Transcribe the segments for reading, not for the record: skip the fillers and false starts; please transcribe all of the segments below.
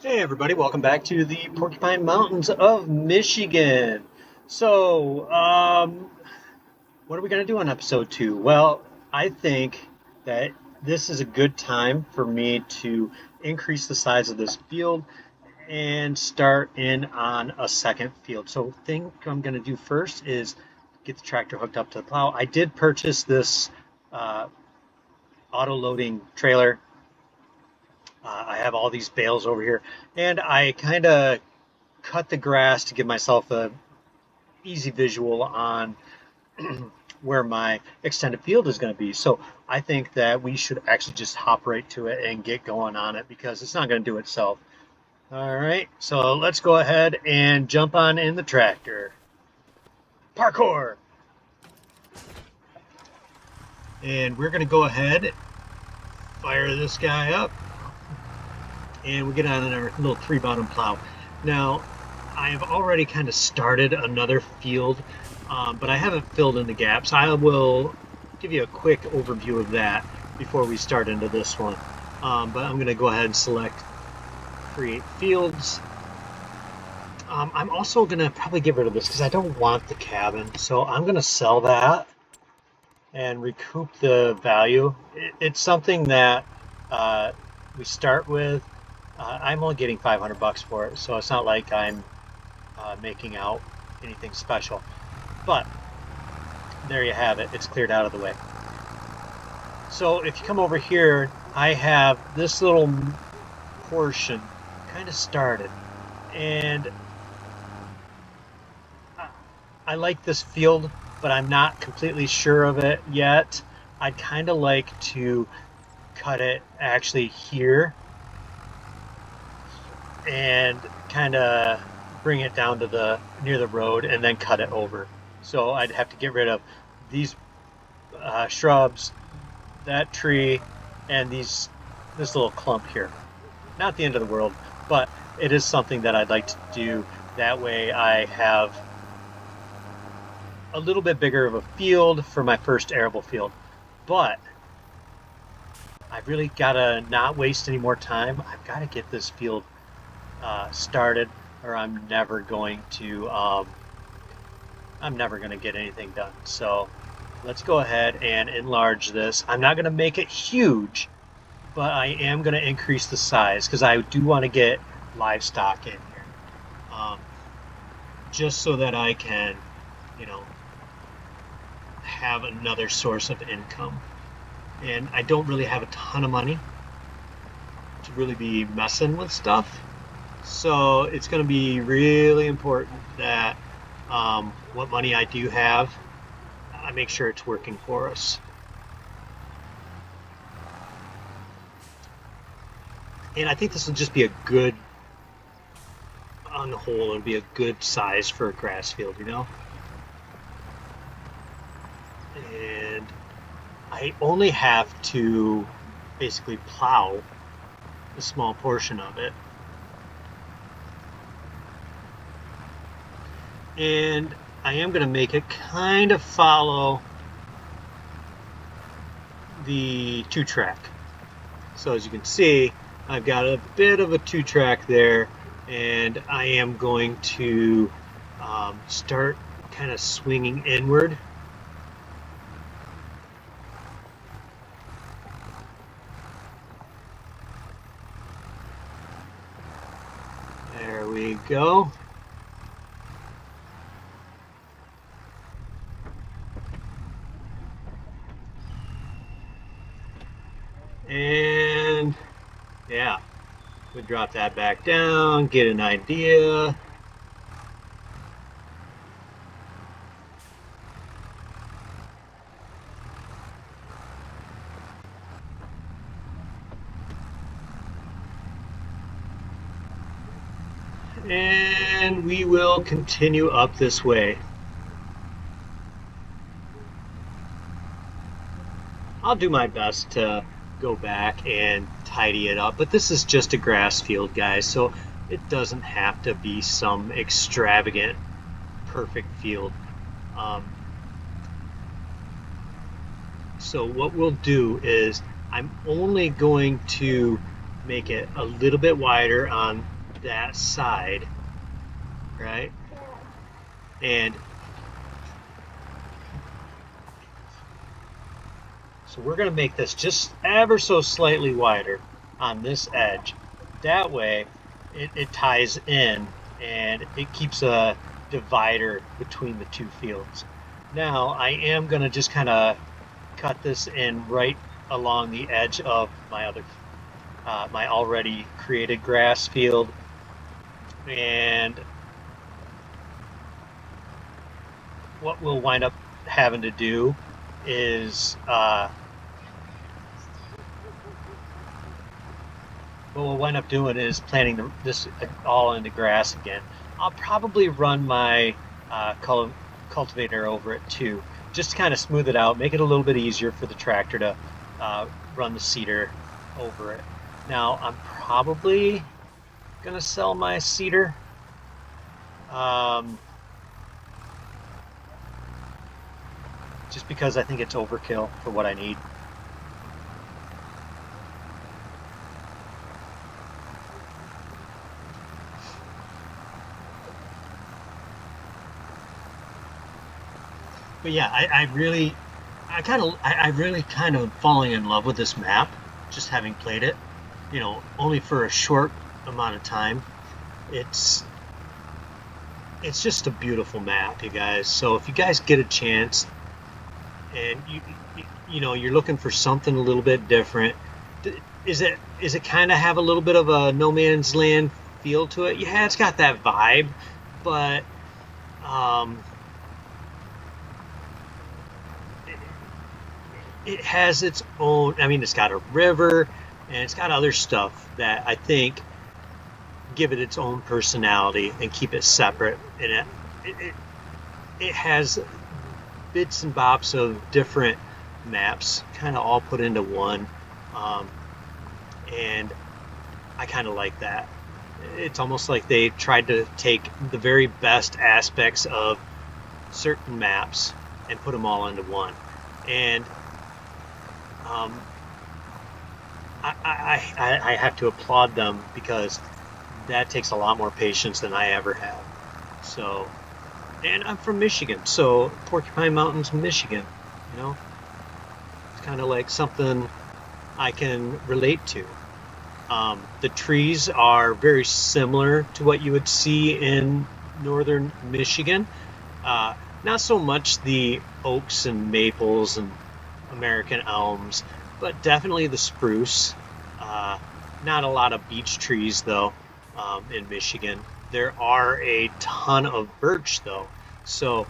Hey everybody, welcome back to the Porcupine Mountains of Michigan. What are we going to do on episode 2? Well, I think that this is a good time for me to increase the size of this field and start in on a second field. So, thing I'm going to do first is get the tractor hooked up to the plow. I did purchase this uh, auto loading trailer. I have all these bales over here, and I kind of cut the grass to give myself a easy visual on where my extended field is going to be. So I think that we should actually just hop right to it and get going on it because it's not going to do itself. All right, so let's go ahead and jump on in the tractor. Parkour! And we're going to go ahead, fire this guy up, and we get on our little 3-bottom plow. Now, I have already kind of started another field, but I haven't filled in the gaps. I will give you a quick overview of that before we start into this one. But I'm going to go ahead and select Create Fields. I'm also going to probably get rid of this because I don't want the cabin. So I'm going to sell that and recoup the value. It's something that we start with. I'm only getting 500 bucks for it, so it's not like I'm making out anything special. But there you have it. It's cleared out of the way. So if you come over here, I have this little portion kind of started. And I like this field, but I'm not completely sure of it yet. I'd kind of like to cut it actually here and kind of bring it down to the near the road and then cut it over. So I'd have to get rid of these shrubs, that tree, and this little clump here. Not the end of the world, but it is something that I'd like to do. That way I have a little bit bigger of a field for my first arable field. But I've really got to not waste any more time. I've got to get this field started, or I'm never going to get anything done. So let's go ahead and enlarge this. I'm not going to make it huge, but I am going to increase the size because I do want to get livestock in here, just so that I can, have another source of income. And I don't really have a ton of money to really be messing with stuff. So it's going to be really important that what money I do have, I make sure it's working for us. And I think this will just be a good, on the whole, it'll be a good size for a grass field, And I only have to basically plow a small portion of it. And I am going to make it kind of follow the 2-track. So as you can see, I've got a bit of a 2-track there, and I am going to start kind of swinging inward. There we go. And yeah, we drop that back down, get an idea. And we will continue up this way. I'll do my best to go back and tidy it up, but this is just a grass field, guys, so it doesn't have to be some extravagant perfect field. So what we'll do is I'm only going to make it a little bit wider on that side, right? And so we're going to make this just ever so slightly wider on this edge. That way it ties in and it keeps a divider between the two fields. Now I am going to just kind of cut this in right along the edge of my other my already created grass field, and what we'll wind up having to do is what we'll wind up doing is planting this all into grass again. I'll probably run my cultivator over it too, just to kind of smooth it out, make it a little bit easier for the tractor to run the seeder over it. Now I'm probably gonna sell my seeder. Just because I think it's overkill for what I need. But yeah, I really kind of falling in love with this map, just having played it, only for a short amount of time. It's just a beautiful map, you guys. So if you guys get a chance, and you're looking for something a little bit different, is it kind of have a little bit of a no man's land feel to it? Yeah, it's got that vibe, but it has its own. I mean, it's got a river and it's got other stuff that I think give it its own personality and keep it separate. And it has bits and bobs of different maps kind of all put into one, and I kind of like that. It's almost like they tried to take the very best aspects of certain maps and put them all into one, and I have to applaud them, because that takes a lot more patience than I ever have. So, and I'm from Michigan, so Porcupine Mountains, Michigan, it's kind of like something I can relate to. The trees are very similar to what you would see in northern Michigan. Not so much the oaks and maples and American elms, but definitely the spruce. Not a lot of beech trees, though, in Michigan. There are a ton of birch, though, so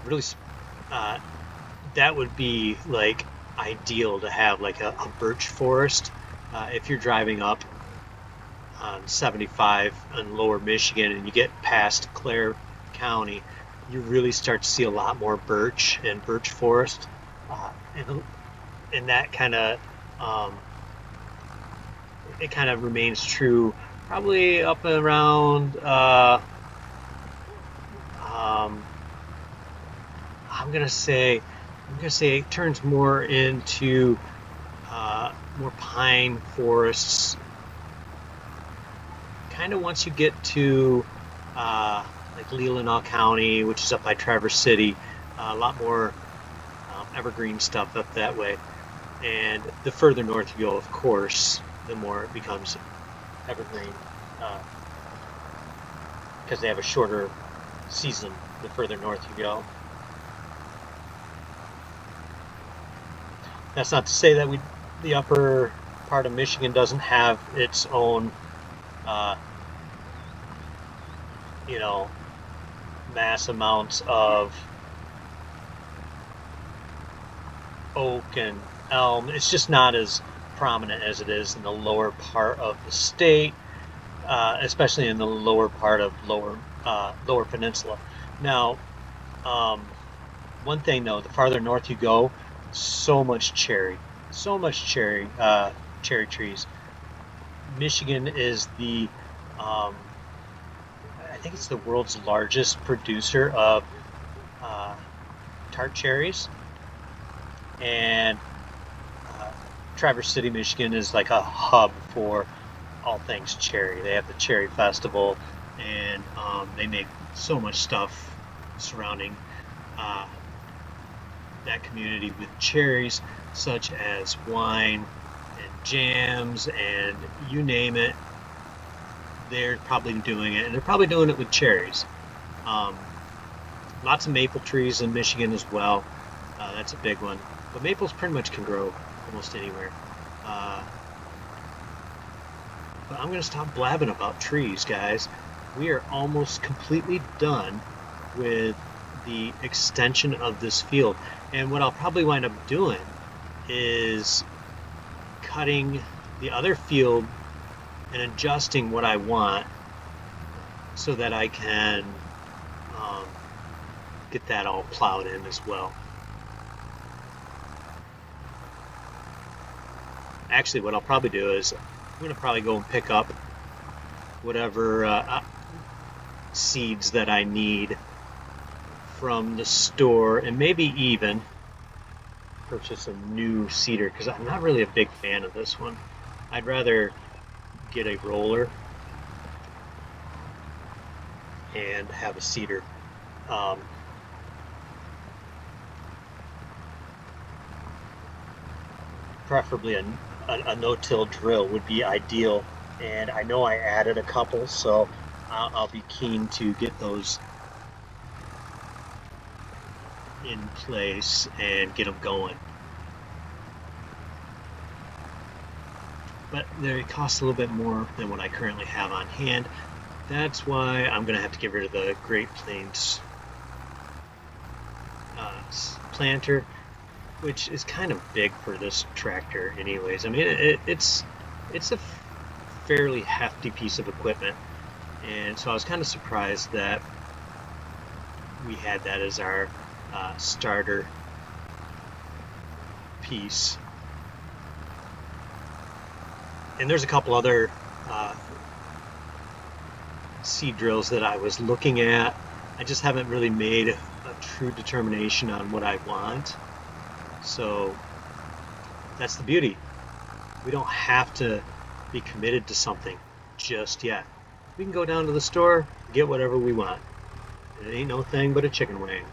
really that would be like ideal to have like a birch forest. If you're driving up on 75 in lower Michigan and you get past Clare County, you really start to see a lot more birch and birch forest, and that kind of it kind of remains true probably up around I'm gonna say it turns more into more pine forests kind of once you get to like Leelanau County, which is up by Traverse City. A lot more evergreen stuff up that way, and the further north you go, of course, the more it becomes evergreen, because they have a shorter season the further north you go. That's not to say that the upper part of Michigan doesn't have its own mass amounts of oak and elm. It's just not as prominent as it is in the lower part of the state, especially in the lower part of lower peninsula. Now, one thing though, the farther north you go, so much cherry trees. Michigan is the I think it's the world's largest producer of tart cherries, and Traverse City, Michigan is like a hub for all things cherry. They have the Cherry Festival, and they make so much stuff surrounding uh, that community with cherries, such as wine and jams and you name it. They're probably doing it, and they're probably doing it with cherries. Um, Lots of maple trees in Michigan as well. That's a big one. But maples pretty much can grow almost anywhere. Uh, but I'm going to stop blabbing about trees, guys. We are almost completely done with the extension of this field. And what I'll probably wind up doing is cutting the other field and adjusting what I want so that I can get that all plowed in as well. Actually, what I'll probably do is I'm going to probably go and pick up whatever seeds that I need from the store, and maybe even purchase a new seeder, because I'm not really a big fan of this one. I'd rather get a roller and have a seeder. Preferably a no-till drill would be ideal, and I know I added a couple, so I'll be keen to get those in place and get them going. But they cost a little bit more than what I currently have on hand. That's why I'm going to have to get rid of the Great Plains planter, which is kind of big for this tractor anyways. I mean, it's a fairly hefty piece of equipment, and so I was kind of surprised that we had that as our starter piece. And there's a couple other seed drills that I was looking at. I just haven't really made a true determination on what I want. So that's the beauty. We don't have to be committed to something just yet. We can go down to the store, get whatever we want. It ain't no thing but a chicken wing.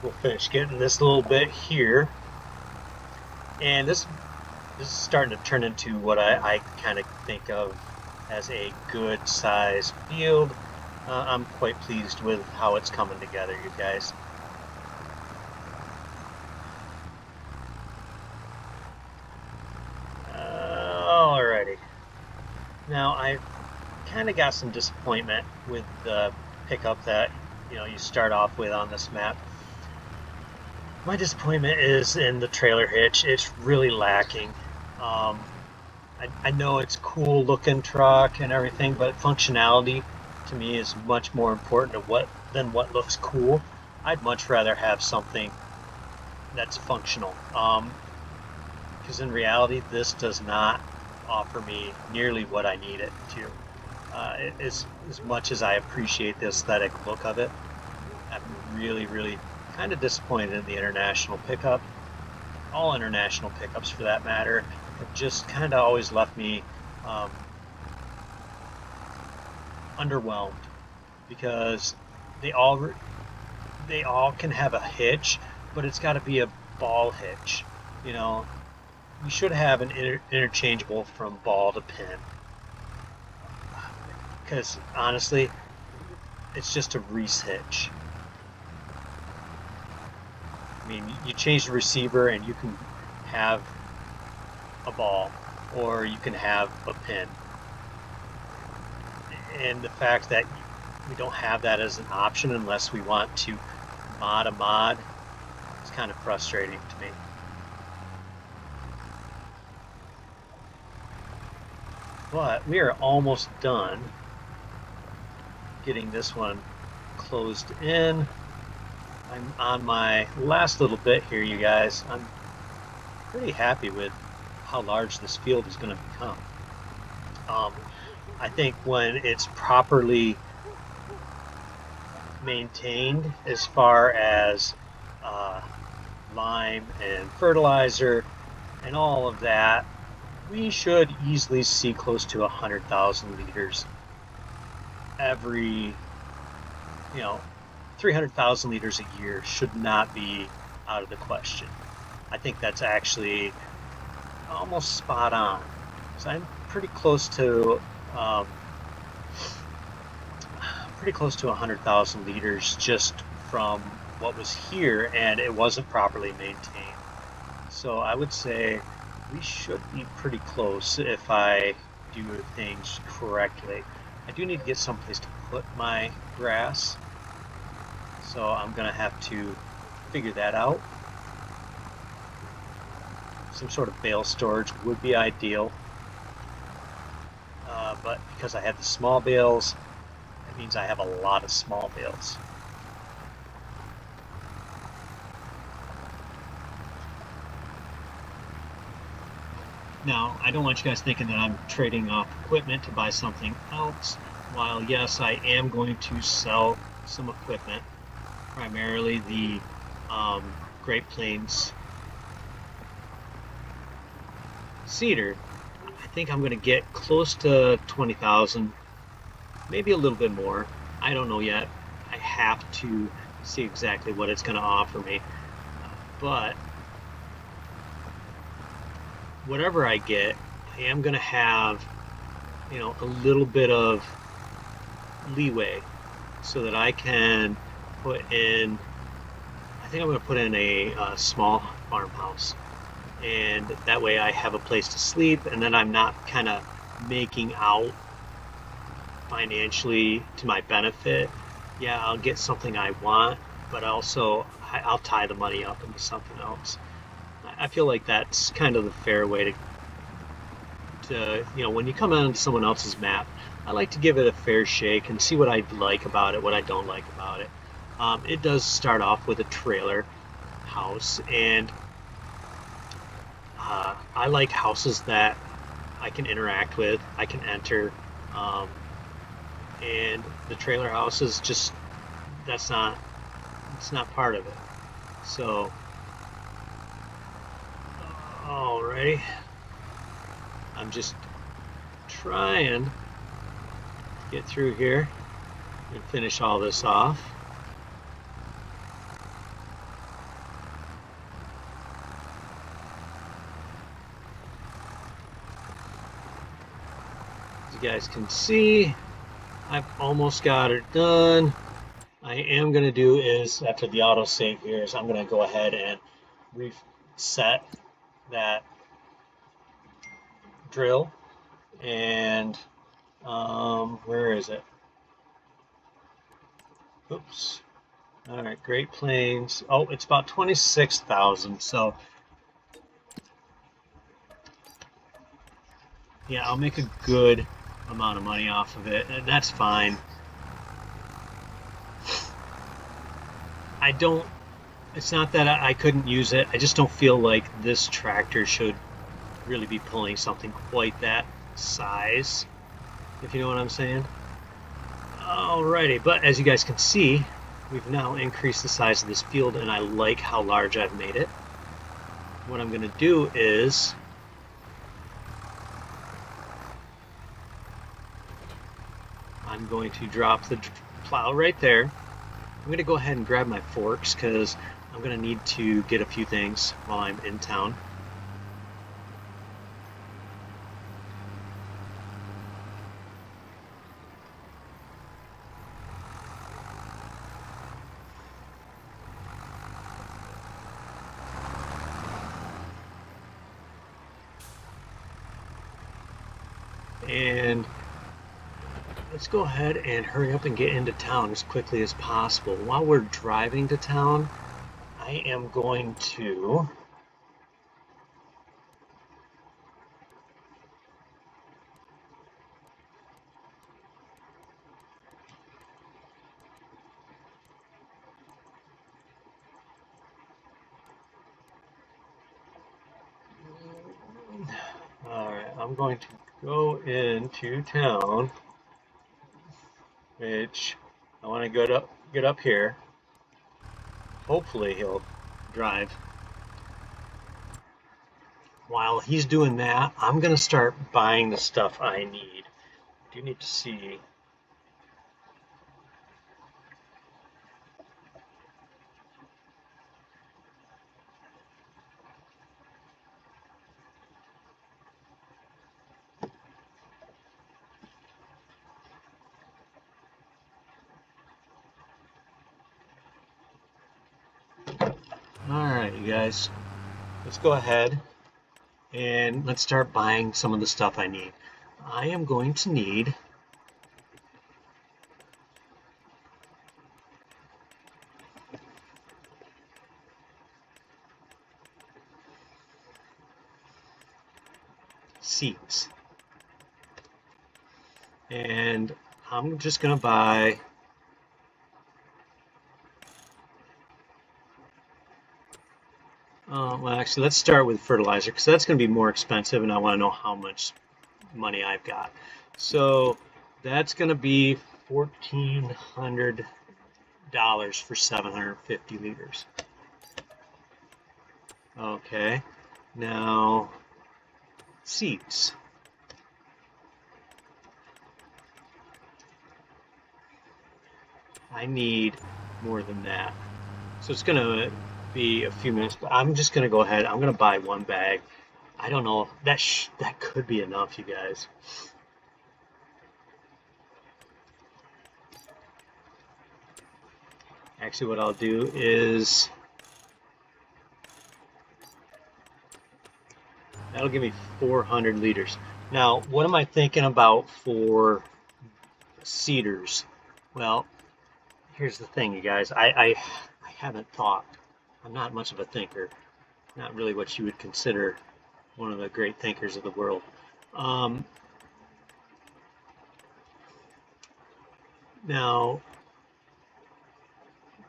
We'll finish getting this little bit here, and this is starting to turn into what I kind of think of as a good size field. I'm quite pleased with how it's coming together, you guys. Alrighty. Now I kind of got some disappointment with the pickup that you start off with on this map. My disappointment is in the trailer hitch. It's really lacking. I know it's cool looking truck and everything, but functionality to me is much more important than what looks cool. I'd much rather have something that's functional. Because in reality, this does not offer me nearly what I need it to. As much as I appreciate the aesthetic look of it, I'm really kind of disappointed in the international pickup. All international pickups, for that matter, have just kind of always left me underwhelmed, because they all can have a hitch, but it's got to be a ball hitch. We should have an interchangeable from ball to pin, because honestly, it's just a Reese hitch. I mean, you change the receiver and you can have a ball or you can have a pin. And the fact that we don't have that as an option unless we want to mod a mod is kind of frustrating to me. But we are almost done getting this one closed in. I'm on my last little bit here, you guys. I'm pretty happy with how large this field is going to become. I think when it's properly maintained as far as lime and fertilizer and all of that, we should easily see close to 100,000 liters every, 300,000 liters a year should not be out of the question. I think that's actually almost spot on. So I'm pretty close to 100,000 liters just from what was here, and it wasn't properly maintained. So I would say we should be pretty close if I do things correctly. I do need to get someplace to put my grass, so I'm gonna have to figure that out. Some sort of bale storage would be ideal, but because I have the small bales, that means I have a lot of small bales. Now, I don't want you guys thinking that I'm trading off equipment to buy something else. While yes, I am going to sell some equipment, primarily the Great Plains seeder. I think I'm going to get close to 20,000, maybe a little bit more. I don't know yet. I have to see exactly what it's going to offer me. But whatever I get, I am going to have, a little bit of leeway so that I can put in, I think I'm going to put in a small farmhouse. And that way I have a place to sleep, and then I'm not kind of making out financially to my benefit. Yeah, I'll get something I want, but also I'll tie the money up into something else. I feel like that's kind of the fair way to when you come on someone else's map, I like to give it a fair shake and see what I like about it, what I don't like about it. It does start off with a trailer house, and I like houses that I can interact with, I can enter, and the trailer house is just, it's not part of it. So, alrighty, I'm just trying to get through here and finish all this off. You guys can see I've almost got it done. I am going to do is, after the autosave here, is I'm going to go ahead and reset that drill. And where is it? Oops. All right, Great Plains. Oh, it's about 26,000. So yeah, I'll make a good amount of money off of it, and that's fine. It's not that I couldn't use it, I just don't feel like this tractor should really be pulling something quite that size, if you know what I'm saying. Alrighty, but as you guys can see, we've now increased the size of this field, and I like how large I've made it. What I'm going to do is I'm going to drop the plow right there. I'm going to go ahead and grab my forks because I'm going to need to get a few things while I'm in town. And let's go ahead and hurry up and get into town as quickly as possible. While we're driving to town, I am going to I'm going to go into town, which I want to get up here. Hopefully he'll drive. While he's doing that, I'm going to start buying the stuff I need. I do need to see. Alright, you guys, let's go ahead and let's start buying some of the stuff I need. I am going to need seeds. And I'm just going to buy well, actually, let's start with fertilizer because that's going to be more expensive, and I want to know how much money I've got. So that's going to be $1,400 for 750 liters. Okay, now seeds. I need more than that. So it's going to be a few minutes, but I'm just going to go ahead. I'm going to buy one bag. I don't know. That could be enough, you guys. Actually, what I'll do is that'll give me 400 liters. Now, what am I thinking about for cedars? Well, here's the thing, you guys. I haven't thought. I'm not much of a thinker. Not really what you would consider one of the great thinkers of the world. Now,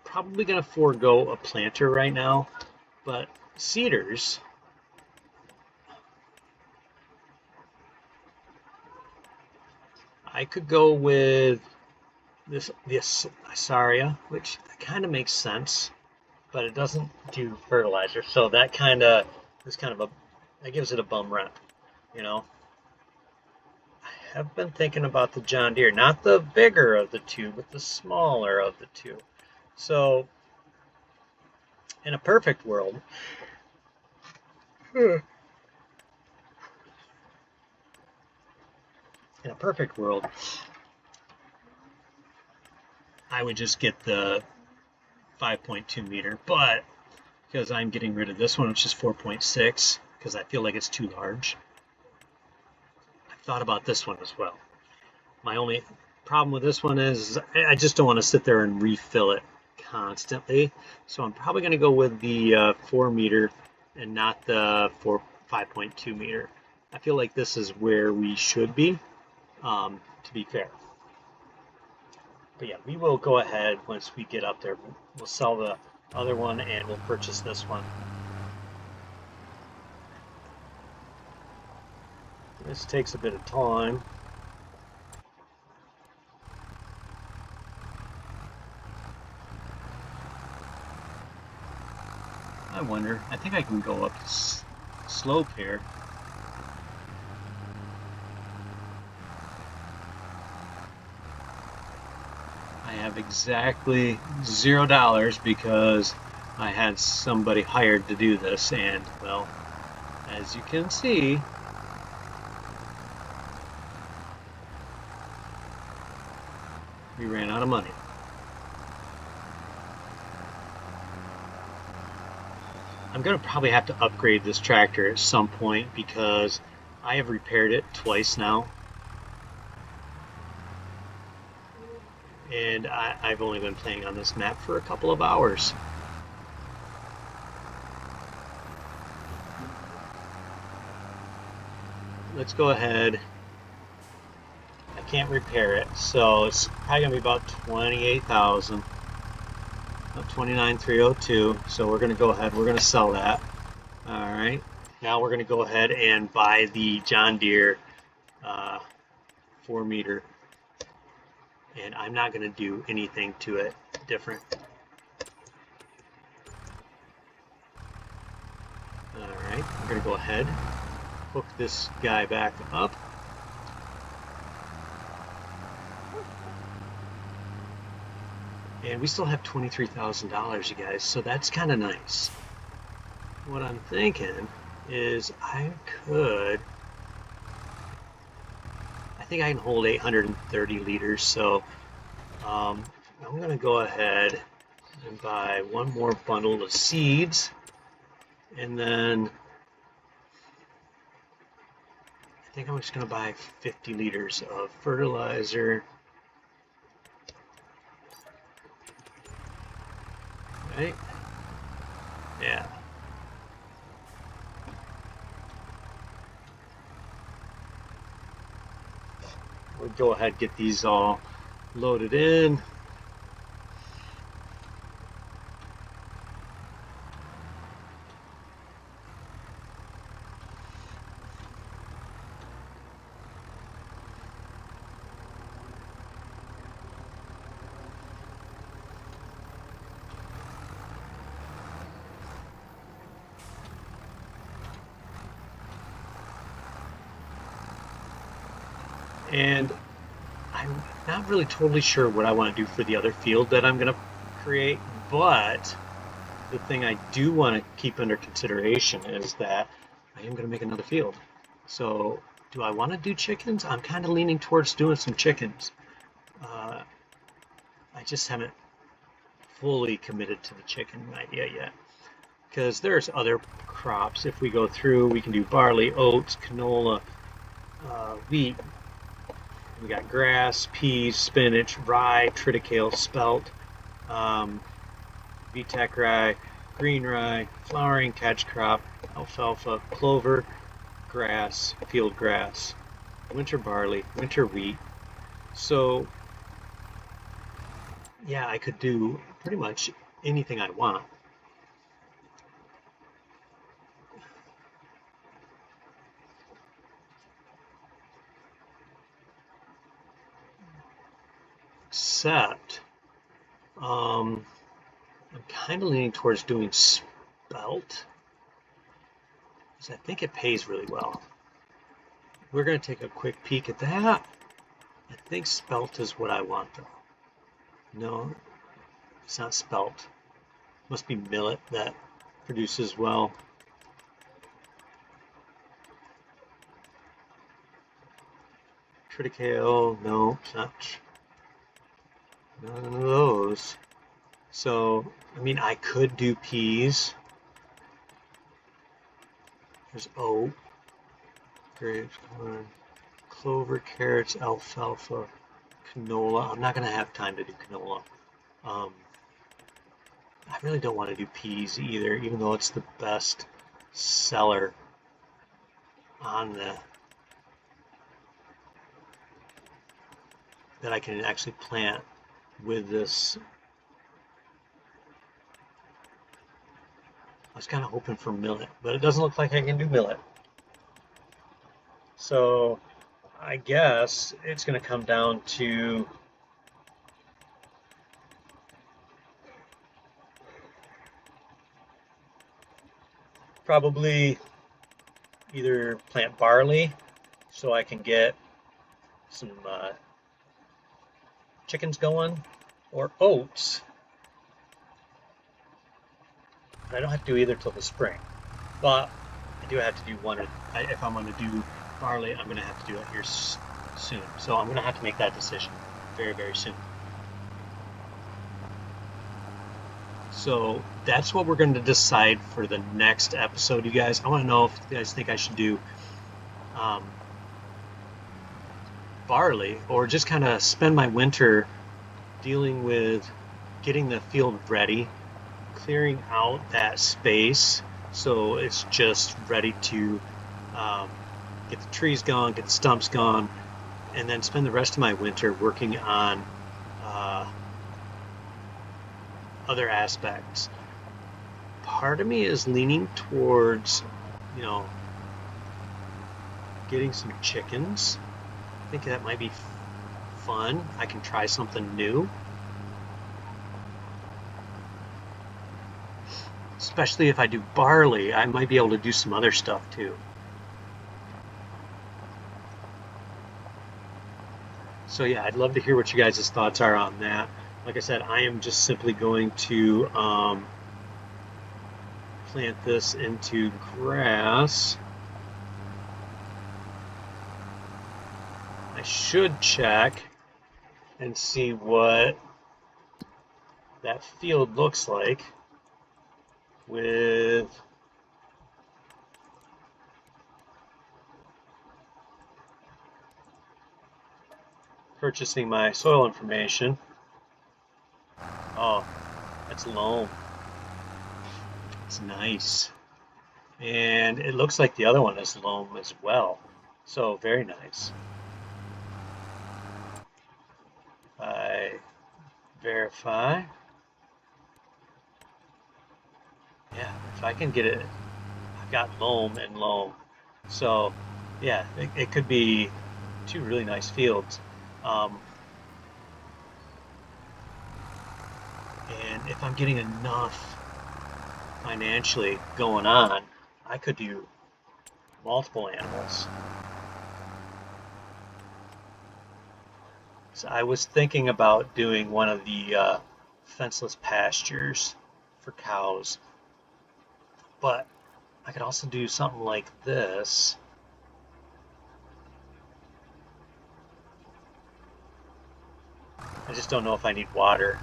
probably going to forego a planter right now, but cedars, I could go with this Asaria, which kind of makes sense, but it doesn't do fertilizer, so that kind of that gives it a bum rep, you know. I have been thinking about the John Deere, not the bigger of the two, but the smaller of the two. So, in a perfect world, I would just get the 5.2 meter, but because I'm getting rid of this one, which is 4.6, because I feel like it's too large, I've thought about this one as well. My only problem with this one is I just don't want to sit there and refill it constantly, so I'm probably going to go with the 4 meter and not the 5.2 meter. I feel like this is where we should be, to be fair. But yeah, we will go ahead once we get up there. We'll sell the other one and we'll purchase this one. This takes a bit of time. I wonder, I think I can go up the slope here. I have exactly $0 because I had somebody hired to do this, and well, as you can see, we ran out of money. I'm going to probably have to upgrade this tractor at some point because I have repaired it twice now and I've only been playing on this map for a couple of hours. Let's go ahead. I can't repair it, so it's probably gonna be about 28,000, about 29,302. So we're gonna go ahead. We're gonna sell that. All right. Now we're gonna go ahead and buy the John Deere 4-meter, and I'm not gonna do anything to it different. All right. We're gonna go ahead, hook this guy back up. And we still have $23,000, you guys, so that's kind of nice. What I'm thinking is I think I can hold 830 liters, so I'm going to go ahead and buy one more bundle of seeds, and then I think I'm just going to buy 50 liters of fertilizer. Right? Yeah. We'll go ahead and get these all loaded in. And I'm not really totally sure what I want to do for the other field that I'm going to create, but the thing I do want to keep under consideration is that I am going to make another field. So do I want to do chickens? I'm kind of leaning towards doing some chickens. I just haven't fully committed to the chicken idea yet, because there's other crops. If we go through, we can do barley, oats, canola, wheat. We got grass, peas, spinach, rye, triticale, spelt, VTEC rye, green rye, flowering catch crop, alfalfa, clover, grass, field grass, winter barley, winter wheat. So yeah, I could do pretty much anything I want. Except I'm kind of leaning towards doing spelt, because I think it pays really well. We're going to take a quick peek at that. I think spelt is what I want, though. No, it's not spelt. Must be millet that produces well. Triticale, no, it's not. None of those. So, I mean, I could do peas. There's oat, grapes, corn, clover, carrots, alfalfa, canola. I'm not going to have time to do canola. I really don't want to do peas either, even though it's the best seller on that I can actually plant with this. I was kind of hoping for millet, but it doesn't look like I can do millet. So I guess it's going to come down to probably either plant barley so I can get some chickens going, or oats. I don't have to do either till the spring, but I do have to do one. If I'm going to do barley, I'm going to have to do it here soon. So I'm going to have to make that decision very, very soon. So that's what we're going to decide for the next episode, you guys. I want to know if you guys think I should do barley, or just kind of spend my winter dealing with getting the field ready, clearing out that space so it's just ready to um, get the trees gone, get the stumps gone, and then spend the rest of my winter working on uh, other aspects. Part of me is leaning towards, you know, getting some chickens. I think that might be fun. I can try something new. Especially if I do barley, I might be able to do some other stuff too. So yeah, I'd love to hear what you guys' thoughts are on that. Like I said, I am just simply going to plant this into grass. I should check and see what that field looks like with purchasing my soil information. Oh, that's loam. It's nice. And it looks like the other one is loam as well. So very nice. I verify. Yeah, if I can get it, I've got loam and loam. So yeah, it could be two really nice fields. Um, and if I'm getting enough financially going on, I could do multiple animals. So I was thinking about doing one of the fenceless pastures for cows, but I could also do something like this. I just don't know if I need water.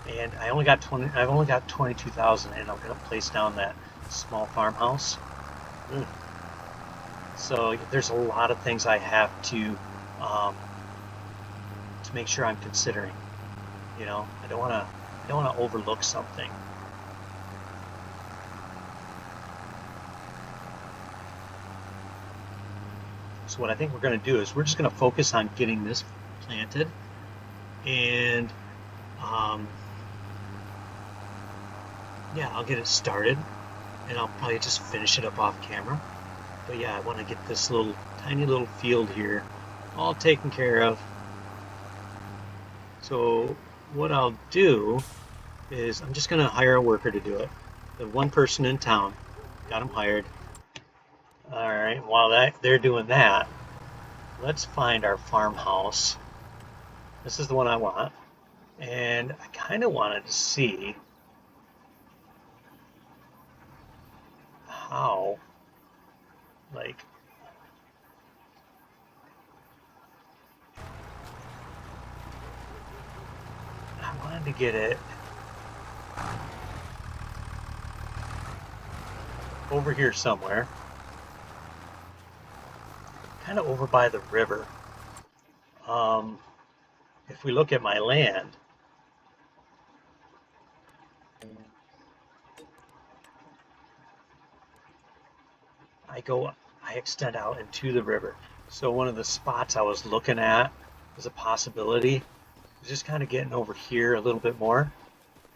And I've only got 22,000, and I'm gonna place down that small farmhouse. Mm. So there's a lot of things I have um, to make sure I'm considering. You know, I don't wanna overlook something. So what I think we're gonna do is we're just gonna focus on getting this planted, and um, yeah, I'll get it started, and I'll probably just finish it up off camera. But yeah, I want to get this little tiny little field here all taken care of. So what I'll do is I'm just going to hire a worker to do it. The one person in town, got him hired. All right, while they're doing that, let's find our farmhouse. This is the one I want. And I kind of wanted to see how, like, I wanted to get it over here somewhere, kind of over by the river. Um, if we look at my land, I extend out into the river. So one of the spots I was looking at as a possibility is just kind of getting over here a little bit more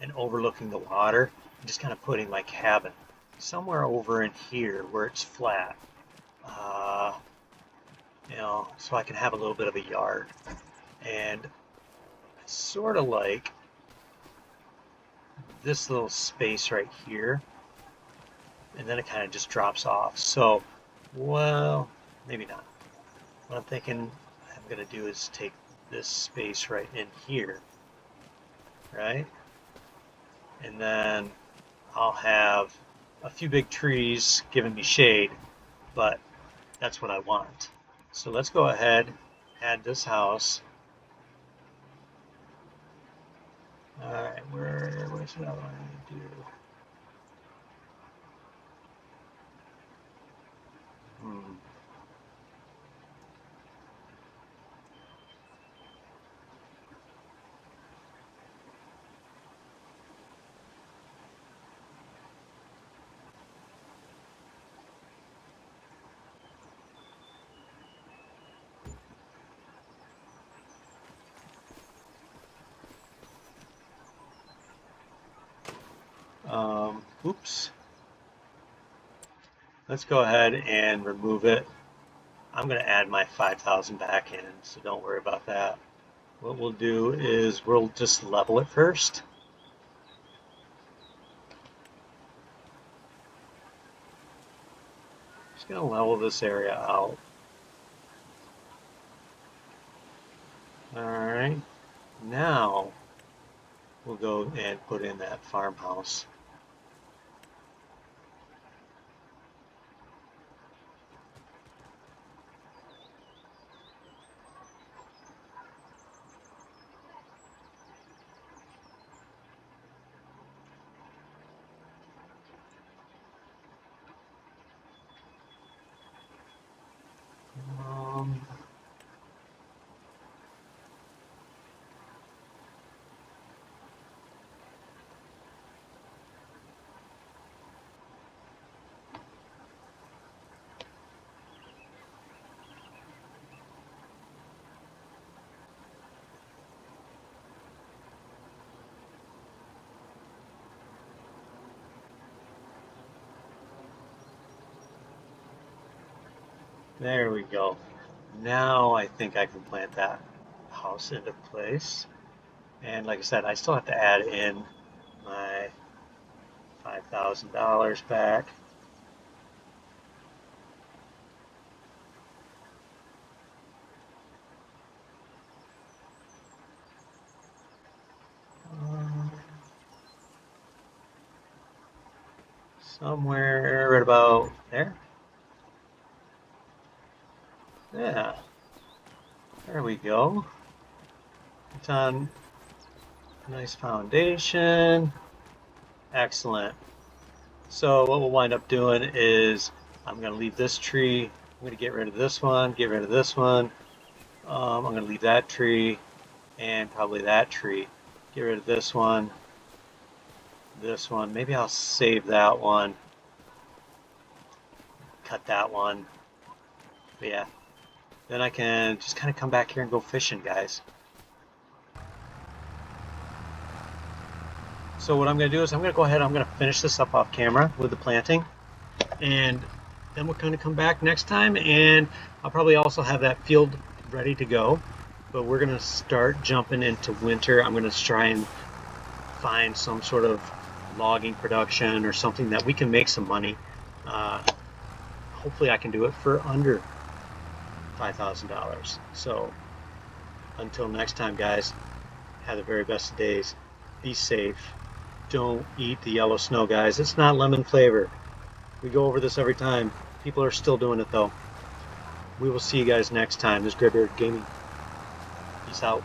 and overlooking the water and just kind of putting my cabin somewhere over in here where it's flat. Uh, you know, so I can have a little bit of a yard. And it's sort of like this little space right here, and then it kind of just drops off. So, well, maybe not. What I'm thinking I'm going to do is take this space right in here, right? And then I'll have a few big trees giving me shade, but that's what I want. So let's go ahead, add this house. All right, where's what I want to do? Oops. Let's go ahead and remove it. I'm going to add my 5,000 back in, so don't worry about that. What we'll do is we'll just level it first. Just going to level this area out. Alright, now we'll go and put in that farmhouse. There we go. Now I think I can plant that house into place. And like I said, I still have to add in my $5,000 back. Somewhere right about there. Yeah, there we go. It's on a nice foundation. Excellent. So what we'll wind up doing is I'm going to leave this tree. I'm going to get rid of this one, get rid of this one. I'm going to leave that tree and probably that tree. Get rid of this one, this one. Maybe I'll save that one. Cut that one. But yeah. Then I can just kind of come back here and go fishing, guys. So what I'm going to do is I'm going to go ahead, I'm going to finish this up off camera with the planting. And then we'll kind of come back next time, and I'll probably also have that field ready to go. But we're going to start jumping into winter. I'm going to try and find some sort of logging production or something that we can make some money. Hopefully I can do it for under $5,000. So until next time, guys, have the very best of days. Be safe. Don't eat the yellow snow, guys. It's not lemon flavor. We go over this every time. People are still doing it though. We will see you guys next time. This is Graybeard Gaming. Peace out.